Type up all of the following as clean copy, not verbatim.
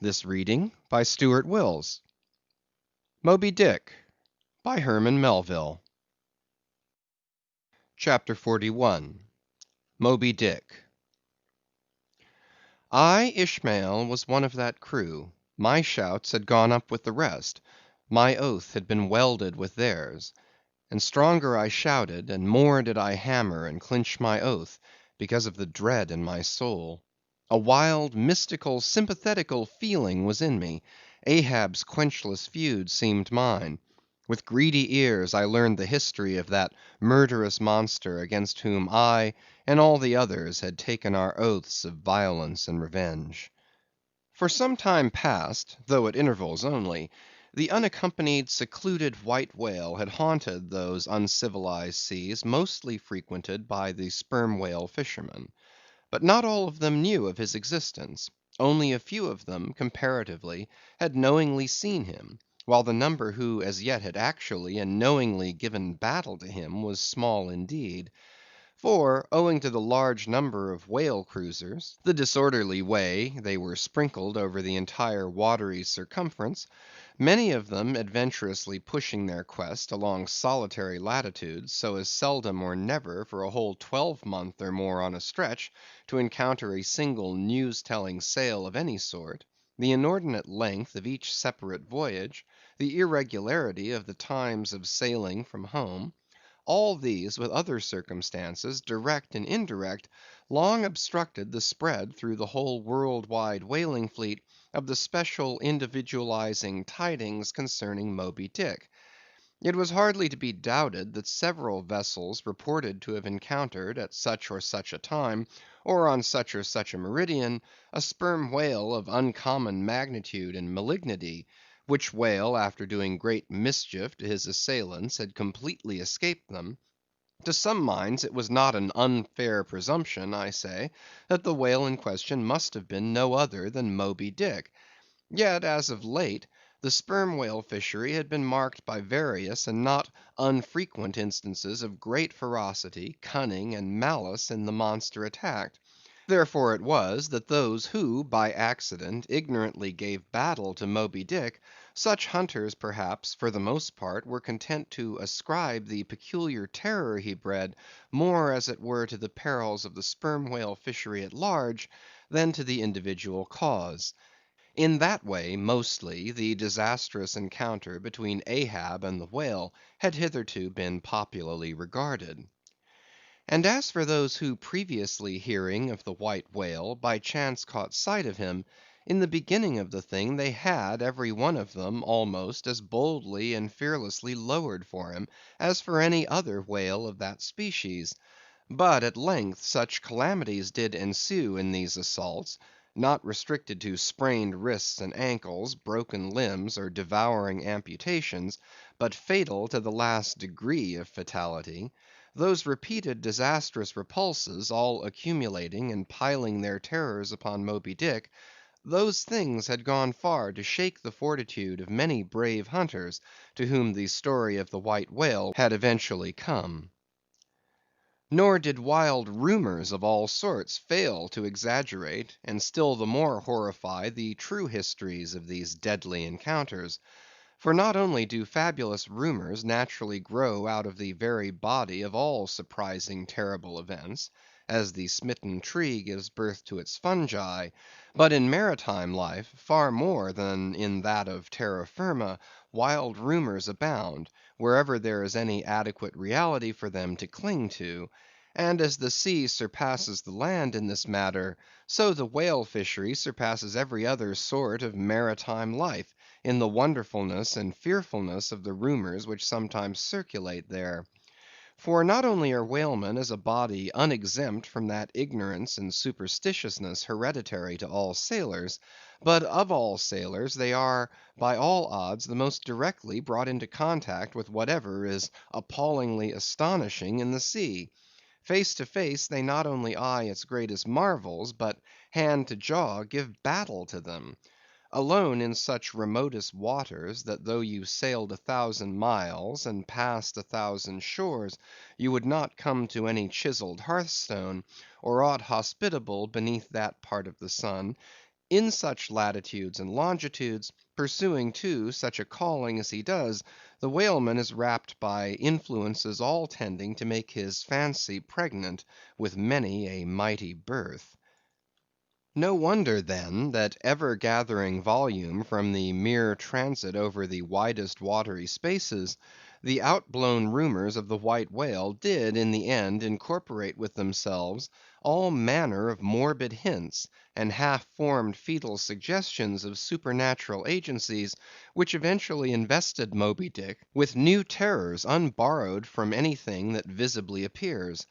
This reading by Stuart Wills. Moby-Dick by Herman Melville. Chapter 41. Moby-Dick. I, Ishmael, was one of that crew. My shouts had gone up with the rest. My oath had been welded with theirs. And stronger I shouted, and more did I hammer and clinch my oath, because of the dread in my soul. A wild, mystical, sympathetical feeling was in me. Ahab's quenchless feud seemed mine. With greedy ears I learned the history of that murderous monster against whom I and all the others had taken our oaths of violence and revenge. For some time past, though at intervals only, the unaccompanied, secluded white whale had haunted those uncivilized seas mostly frequented by the sperm whale fishermen. But not all of them knew of his existence. Only a few of them, comparatively, had knowingly seen him, while the number who as yet had actually and knowingly given battle to him was small indeed. For, owing to the large number of whale cruisers, the disorderly way they were sprinkled over the entire watery circumference, many of them adventurously pushing their quest along solitary latitudes, so as seldom or never for a whole 12-month or more on a stretch to encounter a single news-telling sail of any sort, the inordinate length of each separate voyage, the irregularity of the times of sailing from home, all these, with other circumstances, direct and indirect, long obstructed the spread through the whole world-wide whaling fleet of the special individualizing tidings concerning Moby-Dick. It was hardly to be doubted that several vessels reported to have encountered at such or such a time, or on such or such a meridian, a sperm whale of uncommon magnitude and malignity, which whale, after doing great mischief to his assailants, had completely escaped them. To some minds it was not an unfair presumption, I say, that the whale in question must have been no other than Moby-Dick. Yet, as of late, the sperm whale fishery had been marked by various and not unfrequent instances of great ferocity, cunning, and malice in the monster attacked. Therefore it was, that those who, by accident, ignorantly gave battle to Moby-Dick, such hunters, perhaps, for the most part, were content to ascribe the peculiar terror he bred more as it were to the perils of the sperm whale fishery at large, than to the individual cause. In that way, mostly, the disastrous encounter between Ahab and the whale had hitherto been popularly regarded. And as for those who previously hearing of the white whale, by chance caught sight of him, in the beginning of the thing they had, every one of them, almost as boldly and fearlessly lowered for him, as for any other whale of that species. But at length such calamities did ensue in these assaults, not restricted to sprained wrists and ankles, broken limbs, or devouring amputations, but fatal to the last degree of fatality, those repeated disastrous repulses all accumulating and piling their terrors upon Moby-Dick, those things had gone far to shake the fortitude of many brave hunters, to whom the story of the white whale had eventually come. Nor did wild rumors of all sorts fail to exaggerate, and still the more horrify the true histories of these deadly encounters. For not only do fabulous rumors naturally grow out of the very body of all surprising, terrible events, as the smitten tree gives birth to its fungi, but in maritime life, far more than in that of terra firma, wild rumors abound, wherever there is any adequate reality for them to cling to. And as the sea surpasses the land in this matter, so the whale fishery surpasses every other sort of maritime life, in the wonderfulness and fearfulness of the rumors which sometimes circulate there. For not only are whalemen as a body unexempt from that ignorance and superstitiousness hereditary to all sailors, but of all sailors they are, by all odds, the most directly brought into contact with whatever is appallingly astonishing in the sea. Face to face they not only eye its greatest marvels, but hand to jaw give battle to them. Alone in such remotest waters, that though you sailed 1,000 miles, and passed 1,000 shores, you would not come to any chiseled hearthstone, or aught hospitable beneath that part of the sun, In such latitudes and longitudes, pursuing too such a calling as he does, the whaleman is wrapped by influences all tending to make his fancy pregnant with many a mighty birth. No wonder, then, that ever gathering volume from the mere transit over the widest watery spaces, the outblown rumors of the white whale did in the end incorporate with themselves all manner of morbid hints and half-formed fetal suggestions of supernatural agencies, which eventually invested Moby-Dick with new terrors unborrowed from anything that visibly appears.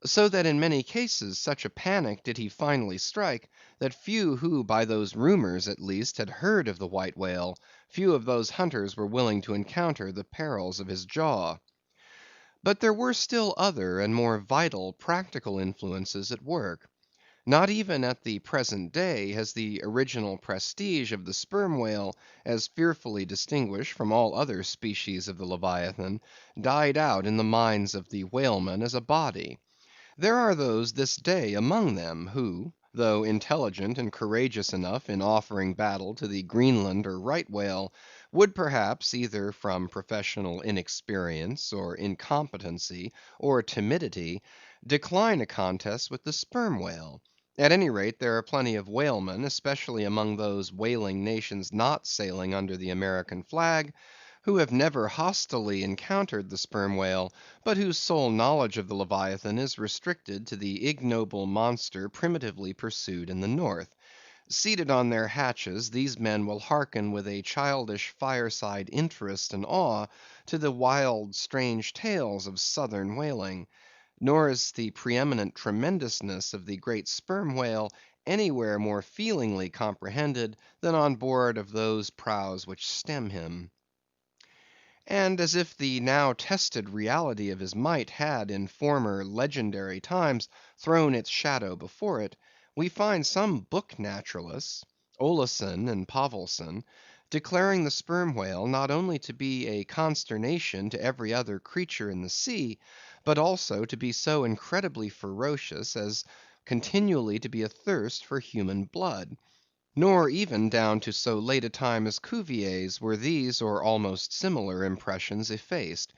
So that in many cases such a panic did he finally strike, that few who by those rumors at least had heard of the white whale, few of those hunters were willing to encounter the perils of his jaw. But there were still other and more vital practical influences at work. Not even at the present day has the original prestige of the sperm whale, as fearfully distinguished from all other species of the Leviathan, died out in the minds of the whalemen as a body. There are those this day among them who, though intelligent and courageous enough in offering battle to the Greenland or right whale, would perhaps, either from professional inexperience, or incompetency, or timidity, decline a contest with the sperm whale. At any rate, there are plenty of whalemen, especially among those whaling nations not sailing under the American flag, who have never hostilely encountered the sperm whale, but whose sole knowledge of the Leviathan is restricted to the ignoble monster primitively pursued in the North. Seated on their hatches, these men will hearken with a childish fireside interest and awe to the wild strange tales of southern whaling. Nor is the preeminent tremendousness of the great sperm whale anywhere more feelingly comprehended than on board of those prows which stem him. And as if the now tested reality of his might had in former legendary times thrown its shadow before it, we find some book naturalists, Olason and Pavelson, declaring the sperm whale not only to be a consternation to every other creature in the sea, but also to be so incredibly ferocious as continually to be athirst for human blood. Nor even down to so late a time as Cuvier's were these or almost similar impressions effaced.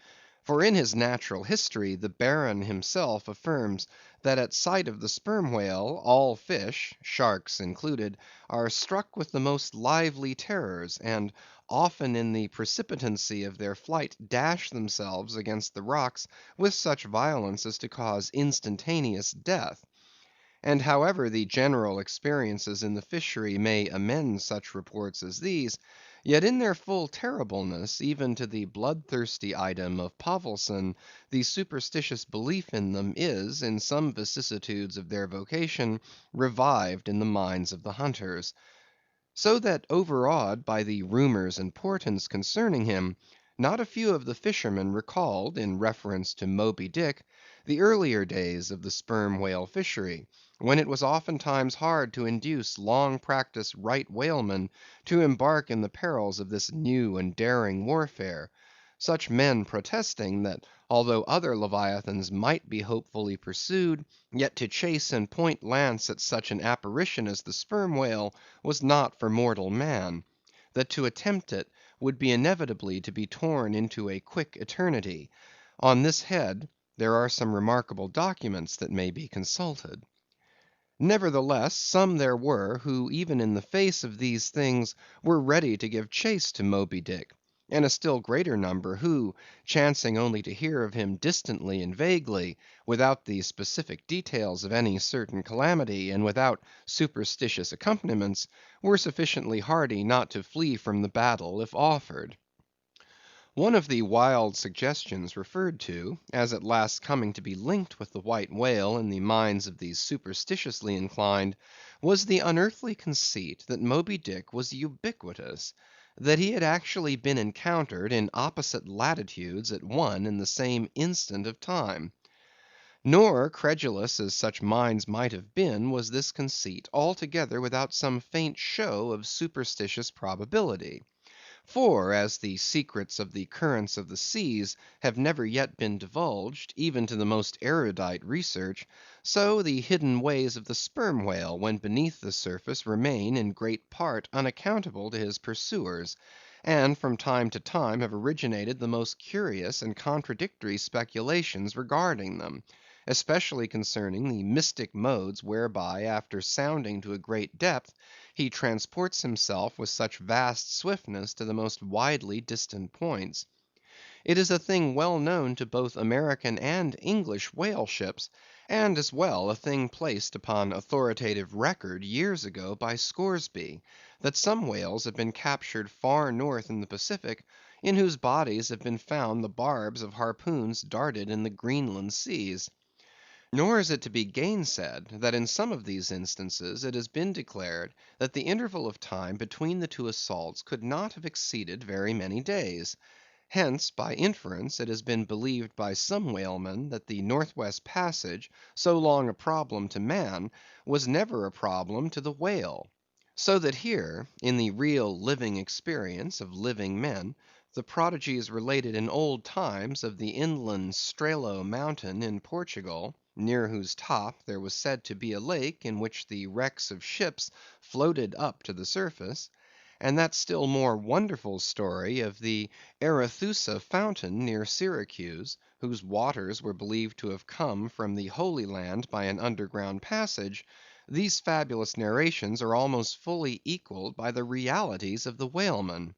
For in his Natural History the Baron himself affirms that at sight of the sperm whale all fish, sharks included, are struck with the most lively terrors, and often in the precipitancy of their flight dash themselves against the rocks with such violence as to cause instantaneous death. And however the general experiences in the fishery may amend such reports as these, yet in their full terribleness, even to the bloodthirsty item of Pavelson, the superstitious belief in them is, in some vicissitudes of their vocation, revived in the minds of the hunters. So that overawed by the rumors and portents concerning him, not a few of the fishermen recalled, in reference to Moby-Dick, the earlier days of the sperm whale fishery, when it was oftentimes hard to induce long-practised right whalemen to embark in the perils of this new and daring warfare; such men protesting that although other leviathans might be hopefully pursued, yet to chase and point lance at such an apparition as the sperm whale was not for mortal man; that to attempt it would be inevitably to be torn into a quick eternity. On this head there are some remarkable documents that may be consulted. Nevertheless, some there were who even in the face of these things were ready to give chase to Moby-Dick; and a still greater number who, chancing only to hear of him distantly and vaguely, without the specific details of any certain calamity, and without superstitious accompaniments, were sufficiently hardy not to flee from the battle if offered. One of the wild suggestions referred to, as at last coming to be linked with the white whale in the minds of the superstitiously inclined, was the unearthly conceit that Moby-Dick was ubiquitous; that he had actually been encountered in opposite latitudes at one and the same instant of time. Nor, credulous as such minds might have been, was this conceit altogether without some faint show of superstitious probability. For as the secrets of the currents of the seas have never yet been divulged, even to the most erudite research, so the hidden ways of the sperm whale when beneath the surface remain in great part unaccountable to his pursuers, and from time to time have originated the most curious and contradictory speculations regarding them, especially concerning the mystic modes whereby after sounding to a great depth, he transports himself with such vast swiftness to the most widely distant points. It is a thing well known to both American and English whale ships, and as well a thing placed upon authoritative record years ago by Scoresby, that some whales have been captured far north in the Pacific, in whose bodies have been found the barbs of harpoons darted in the Greenland seas. Nor is it to be gainsaid, that in some of these instances it has been declared that the interval of time between the two assaults could not have exceeded very many days. Hence, by inference, it has been believed by some whalemen that the North West Passage, so long a problem to man, was never a problem to the whale. So that here, in the real living experience of living men, the prodigies related in old times of the inland Strelo mountain in Portugal, near whose top there was said to be a lake in which the wrecks of ships floated up to the surface, and that still more wonderful story of the Arethusa fountain near Syracuse, whose waters were believed to have come from the Holy Land by an underground passage, these fabulous narrations are almost fully equalled by the realities of the whaleman.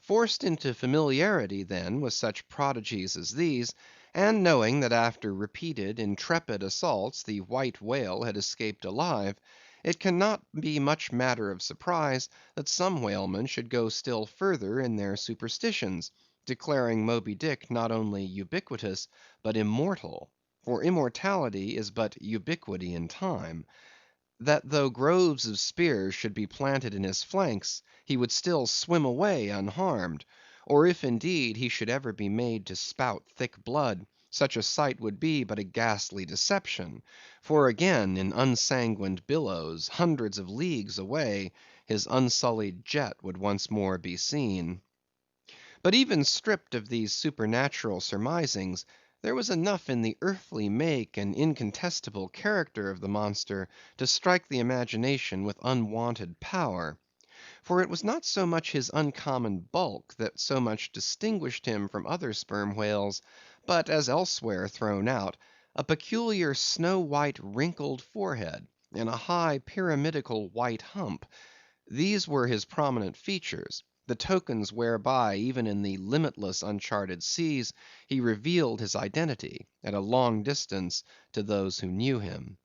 Forced into familiarity, then, with such prodigies as these, and knowing that after repeated intrepid assaults the white whale had escaped alive, it cannot be much matter of surprise that some whalemen should go still further in their superstitions, declaring Moby-Dick not only ubiquitous, but immortal; for immortality is but ubiquity in time. That though groves of spears should be planted in his flanks, he would still swim away unharmed; or if indeed he should ever be made to spout thick blood, such a sight would be but a ghastly deception; for again in unsanguined billows, hundreds of leagues away, his unsullied jet would once more be seen. But even stripped of these supernatural surmisings, there was enough in the earthly make and incontestable character of the monster to strike the imagination with unwonted power. For it was not so much his uncommon bulk that so much distinguished him from other sperm whales, but, as elsewhere thrown out, a peculiar snow‐white wrinkled forehead, and a high pyramidical white hump. These were his prominent features, the tokens whereby even in the limitless uncharted seas he revealed his identity, at a long distance, to those who knew him.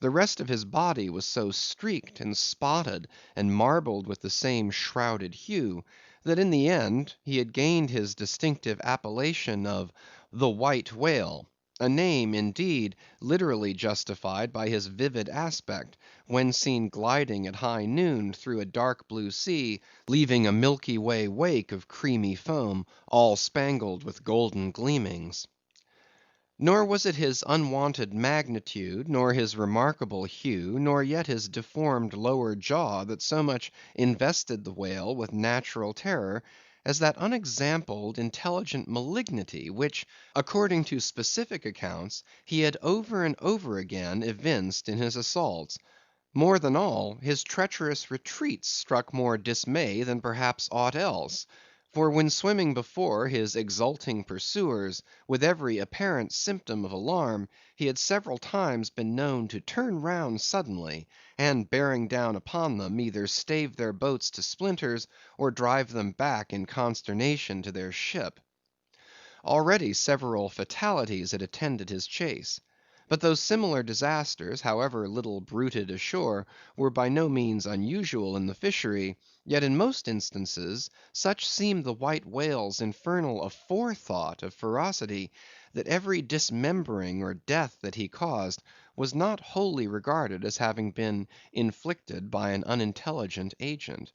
The rest of his body was so streaked and spotted and marbled with the same shrouded hue, that in the end he had gained his distinctive appellation of the White Whale; a name, indeed, literally justified by his vivid aspect, when seen gliding at high noon through a dark blue sea, leaving a Milky Way wake of creamy foam, all spangled with golden gleamings. Nor was it his unwonted magnitude, nor his remarkable hue, nor yet his deformed lower jaw that so much invested the whale with natural terror, as that unexampled intelligent malignity which, according to specific accounts, he had over and over again evinced in his assaults. More than all, his treacherous retreats struck more dismay than perhaps aught else; for when swimming before his exulting pursuers, with every apparent symptom of alarm, he had several times been known to turn round suddenly, and bearing down upon them, either stave their boats to splinters, or drive them back in consternation to their ship. Already several fatalities had attended his chase. But though similar disasters, however little bruited ashore, were by no means unusual in the fishery, yet in most instances such seemed the white whale's infernal aforethought of ferocity, that every dismembering or death that he caused was not wholly regarded as having been inflicted by an unintelligent agent.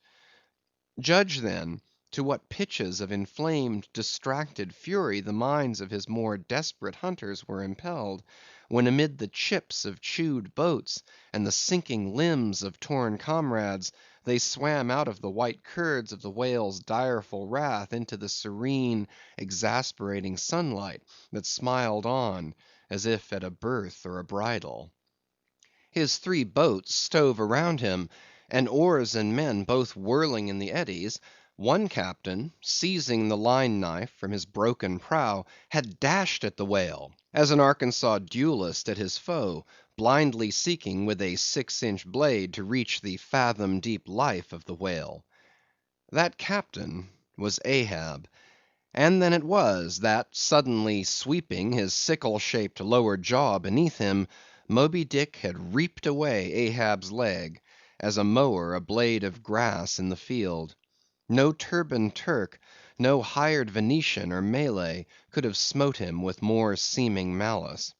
Judge, then, to what pitches of inflamed, distracted fury the minds of his more desperate hunters were impelled, when amid the chips of chewed boats, and the sinking limbs of torn comrades, They swam out of the white curds of the whale's direful wrath into the serene, exasperating sunlight that smiled on as if at a birth or a bridal. His 3 boats stove around him, and oars and men both whirling in the eddies. One captain, seizing the line knife from his broken prow, had dashed at the whale, as an Arkansas duellist at his foe, blindly seeking with a 6-inch blade to reach the fathom deep life of the whale. That captain was Ahab. And then it was, that suddenly sweeping his sickle-shaped lower jaw beneath him, Moby Dick had reaped away Ahab's leg, as a mower a blade of grass in the field. No turbaned Turk, no hired Venetian or Malay, could have smote him with more seeming malice.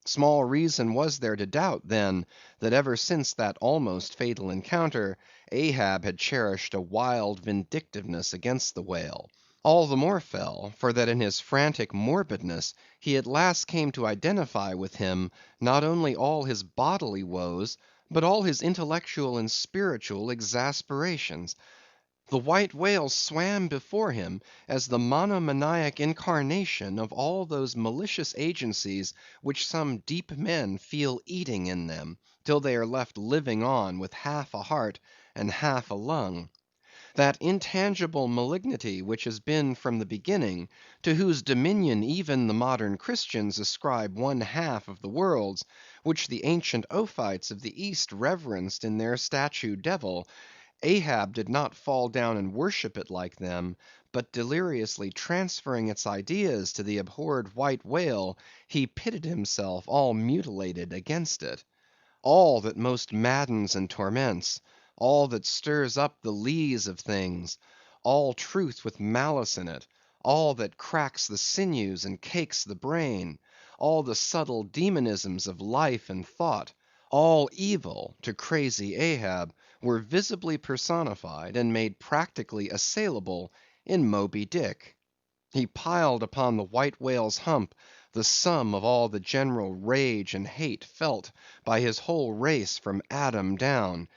Small reason was there to doubt, then, that ever since that almost fatal encounter, Ahab had cherished a wild vindictiveness against the whale. All the more fell, for that in his frantic morbidness he at last came to identify with him not only all his bodily woes, but all his intellectual and spiritual exasperations. The white whale swam before him as the monomaniac incarnation of all those malicious agencies which some deep men feel eating in them, till they are left living on with half a heart and half a lung. That intangible malignity which has been from the beginning, to whose dominion even the modern Christians ascribe 1/2 of the worlds, which the ancient Ophites of the East reverenced in their statue devil, Ahab did not fall down and worship it like them, but deliriously transferring its ideas to the abhorred white whale, he pitted himself all mutilated against it. All that most maddens and torments, all that stirs up the lees of things, all truth with malice in it, all that cracks the sinews and cakes the brain, all the subtle demonisms of life and thought, all evil to crazy Ahab, were visibly personified and made practically assailable in Moby Dick. He piled upon the white whale's hump the sum of all the general rage and hate felt by his whole race from Adam down,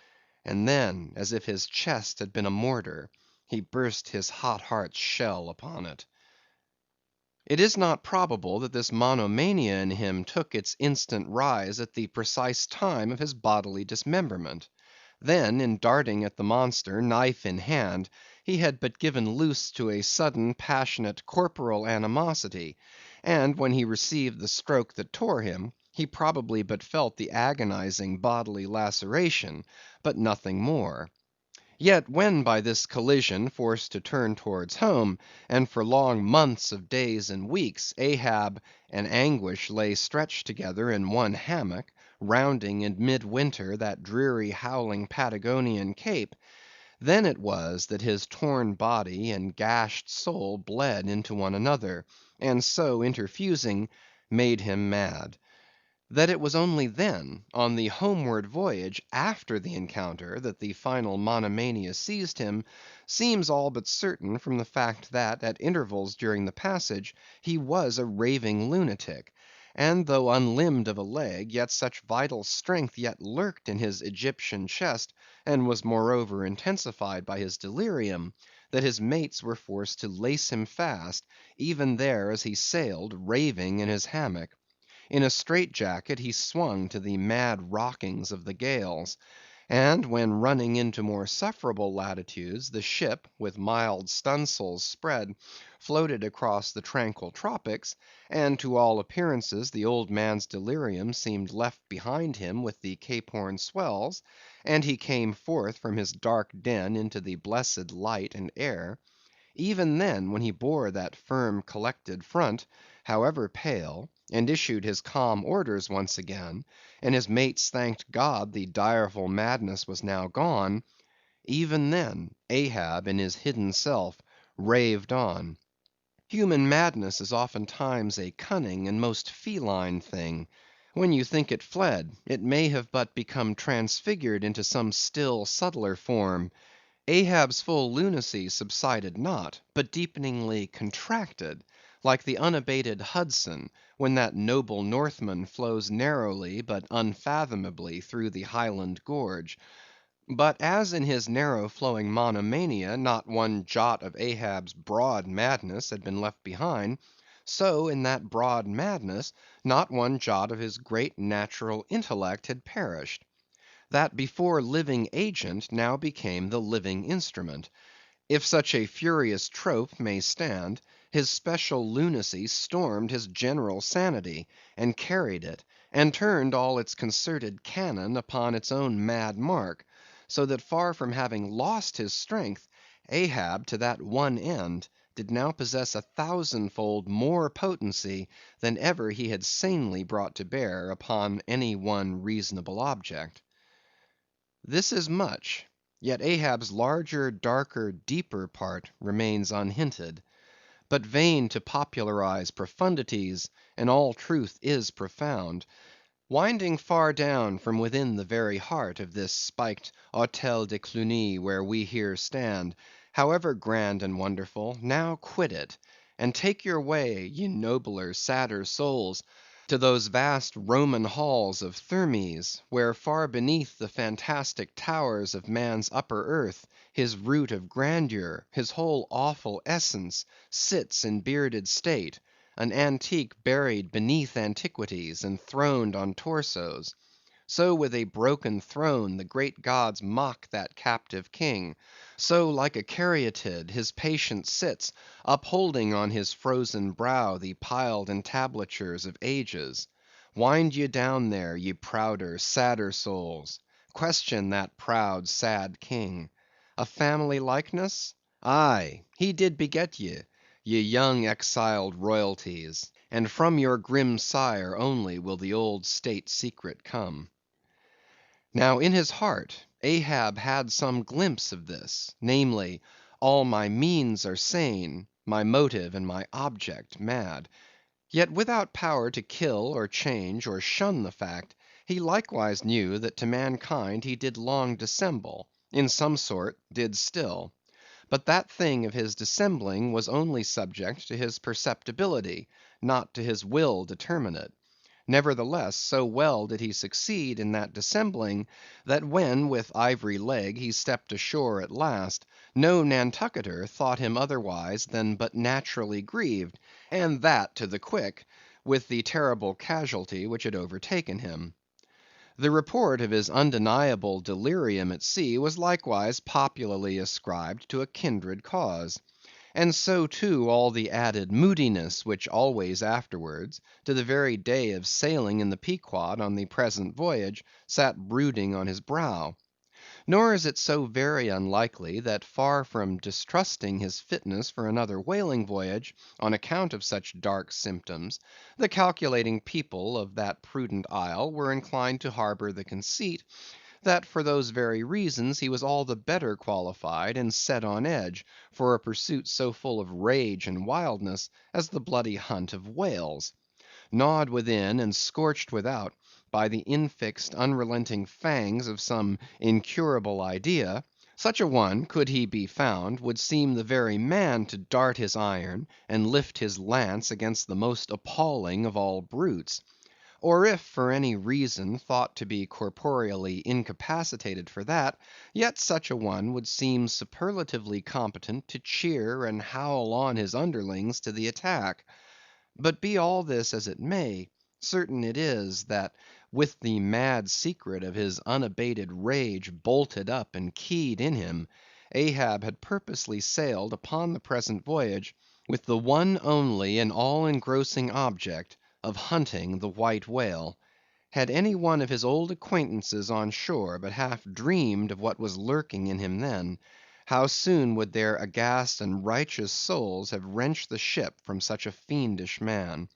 and then, as if his chest had been a mortar, he burst his hot heart's shell upon it. It is not probable that this monomania in him took its instant rise at the precise time of his bodily dismemberment. Then, in darting at the monster, knife in hand, he had but given loose to a sudden, passionate, corporal animosity; and when he received the stroke that tore him, he probably but felt the agonizing bodily laceration, but nothing more. Yet when by this collision forced to turn towards home, and for long months of days and weeks, Ahab and Anguish lay stretched together in one hammock, rounding in mid-winter that dreary howling Patagonian Cape, then it was that his torn body and gashed soul bled into one another, and so interfusing, made him mad. That it was only then, on the homeward voyage after the encounter, that the final monomania seized him, seems all but certain from the fact that, at intervals during the passage, he was a raving lunatic; and though unlimbed of a leg, yet such vital strength yet lurked in his Egyptian chest, and was moreover intensified by his delirium, that his mates were forced to lace him fast, even there as he sailed raving in his hammock. In a strait jacket he swung to the mad rockings of the gales; and when running into more sufferable latitudes, the ship, with mild stunsails spread, floated across the tranquil tropics, and to all appearances the old man's delirium seemed left behind him with the Cape Horn swells, and he came forth from his dark den into the blessed light and air; even then, when he bore that firm collected front, however pale, and issued his calm orders once again, and his mates thanked God the direful madness was now gone; even then, Ahab in his hidden self raved on. Human madness is oftentimes a cunning and most feline thing. When you think it fled, it may have but become transfigured into some still subtler form. Ahab's full lunacy subsided not, but deepeningly contracted, like the unabated Hudson, when that noble Northman flows narrowly but unfathomably through the Highland gorge. But as in his narrow-flowing monomania not one jot of Ahab's broad madness had been left behind, so in that broad madness not one jot of his great natural intellect had perished. That before living agent now became the living instrument. If such a furious trope may stand, his special lunacy stormed his general sanity, and carried it, and turned all its concerted cannon upon its own mad mark; so that far from having lost his strength, Ahab to that one end did now possess 1,000-fold more potency than ever he had sanely brought to bear upon any one reasonable object. This is much; yet Ahab's larger, darker, deeper part remains unhinted. But vain to popularize profundities, and all truth is profound. Winding far down from within the very heart of this spiked Hôtel de Cluny where we here stand, however grand and wonderful, now quit it, and take your way, ye nobler, sadder souls, to those vast Roman halls of Thermes, where far beneath the fantastic towers of man's upper earth, his root of grandeur, his whole awful essence, sits in bearded state, an antique buried beneath antiquities, and throned on torsos. So with a broken throne the great gods mock that captive king; so like a caryatid his patient sits, upholding on his frozen brow the piled entablatures of ages. Wind ye down there, ye prouder, sadder souls; question that proud, sad king. A family likeness? Aye, he did beget ye, ye young exiled royalties; and from your grim sire only will the old state secret come. Now in his heart Ahab had some glimpse of this, namely, all my means are sane, my motive and my object mad. Yet without power to kill, or change, or shun the fact, he likewise knew that to mankind he did long dissemble, in some sort did still. But that thing of his dissembling was only subject to his perceptibility, not to his will determinate. Nevertheless, so well did he succeed in that dissembling, that when with ivory leg he stepped ashore at last, no Nantucketer thought him otherwise than but naturally grieved, and that to the quick, with the terrible casualty which had overtaken him. The report of his undeniable delirium at sea was likewise popularly ascribed to a kindred cause. And so too all the added moodiness which always afterwards, to the very day of sailing in the Pequod on the present voyage, sat brooding on his brow. Nor is it so very unlikely that far from distrusting his fitness for another whaling voyage, on account of such dark symptoms, the calculating people of that prudent isle were inclined to harbor the conceit, that for those very reasons he was all the better qualified and set on edge for a pursuit so full of rage and wildness as the bloody hunt of whales. Gnawed within and scorched without by the infixed unrelenting fangs of some incurable idea, such a one, could he be found, would seem the very man to dart his iron and lift his lance against the most appalling of all brutes. Or if for any reason thought to be corporeally incapacitated for that, yet such a one would seem superlatively competent to cheer and howl on his underlings to the attack. But be all this as it may, certain it is, that with the mad secret of his unabated rage bolted up and keyed in him, Ahab had purposely sailed upon the present voyage with the one only and all engrossing object of hunting the white whale. Had any one of his old acquaintances on shore but half dreamed of what was lurking in him then, how soon would their aghast and righteous souls have wrenched the ship from such a fiendish man.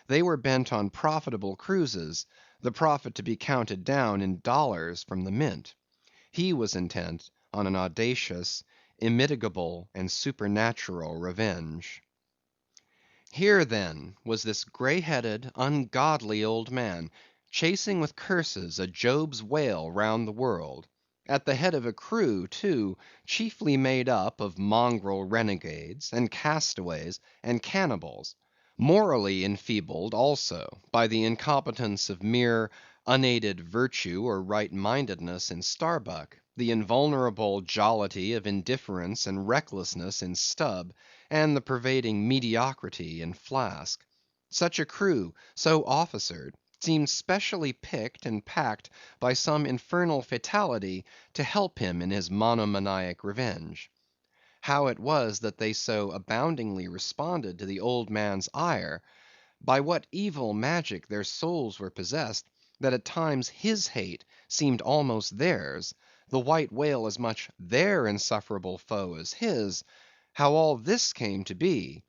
They were bent on profitable cruises, the profit to be counted down in dollars from the mint. He was intent on an audacious, immitigable, and supernatural revenge. Here then was this grey‐headed, ungodly old man, chasing with curses a Job's whale round the world; at the head of a crew, too, chiefly made up of mongrel renegades, and castaways, and cannibals; morally enfeebled, also, by the incompetence of mere unaided virtue or right mindedness in Starbuck, the invulnerable jollity of indifference and recklessness in Stubb, and the pervading mediocrity in Flask. Such a crew, so officered, seemed specially picked and packed by some infernal fatality to help him in his monomaniac revenge. How it was that they so aboundingly responded to the old man's ire, by what evil magic their souls were possessed, that at times his hate seemed almost theirs, the white whale as much their insufferable foe as his; how all this came to be,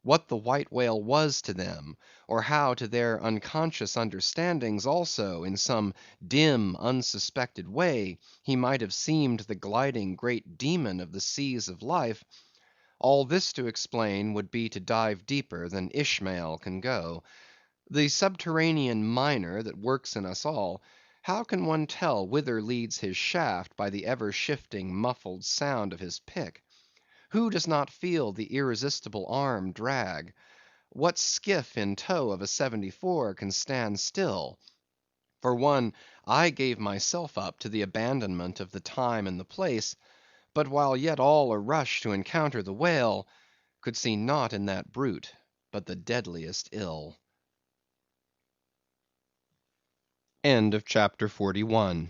what the white whale was to them, or how to their unconscious understandings also, in some dim, unsuspected way, he might have seemed the gliding great demon of the seas of life; all this to explain would be to dive deeper than Ishmael can go. The subterranean miner that works in us all, how can one tell whither leads his shaft by the ever shifting muffled sound of his pick? Who does not feel the irresistible arm drag? What skiff in tow of a 74 can stand still? For one, I gave myself up to the abandonment of the time and the place, but while yet all a rush to encounter the whale, could see naught in that brute but the deadliest ill. CHAPTER 42.